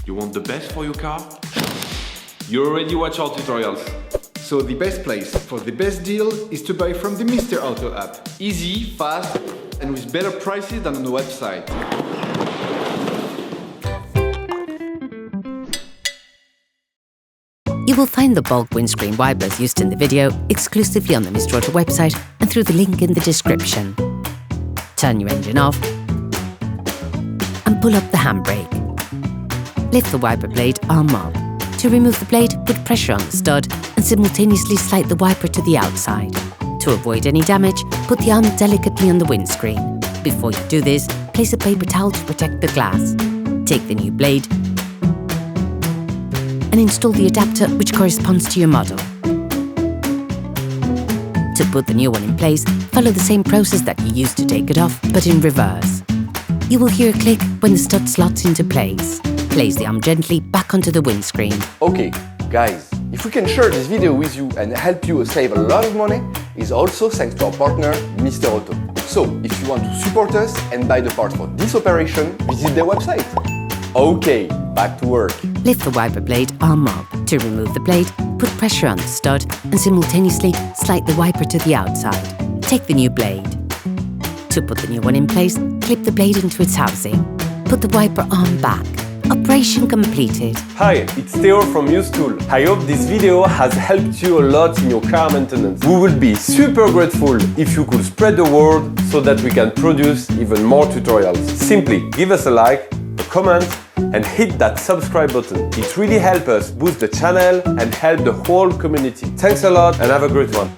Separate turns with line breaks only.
You want the best for your car? You already watch our tutorials.
So the best place for the best deal is to buy from the Mr. Auto app. Easy, fast, and with better prices than on the website.
You will find the bulk windscreen wipers used in the video exclusively on the Mr. Auto website and through the link in the description. Turn your engine off and pull up the handbrake. Lift the wiper blade arm up. To remove the blade, put pressure on the stud and simultaneously slide the wiper to the outside. To avoid any damage, put the arm delicately on the windscreen. Before you do this, place a paper towel to protect the glass. Take the new blade and install the adapter which corresponds to your model. To put the new one in place, follow the same process that you used to take it off, but in reverse. You will hear a click when the stud slots into place. Place the arm gently back onto the windscreen.
Okay, guys, if we can share this video with you and help you save a lot of money, is also thanks to our partner, Mr. Auto. So, if you want to support us and buy the parts for this operation, visit their website. Okay, back to work.
Lift the wiper blade arm up. To remove the blade, put pressure on the stud and simultaneously slide the wiper to the outside. Take the new blade. To put the new one in place, clip the blade into its housing. Put the wiper arm back. Operation completed.
Hi, it's Theo from Usetool. I hope this video has helped you a lot in your car maintenance. We will be super grateful if you could spread the word so that we can produce even more tutorials. Simply give us a like, a comment, and hit that subscribe button. It really helps us boost the channel and help the whole community. Thanks a lot and have a great one.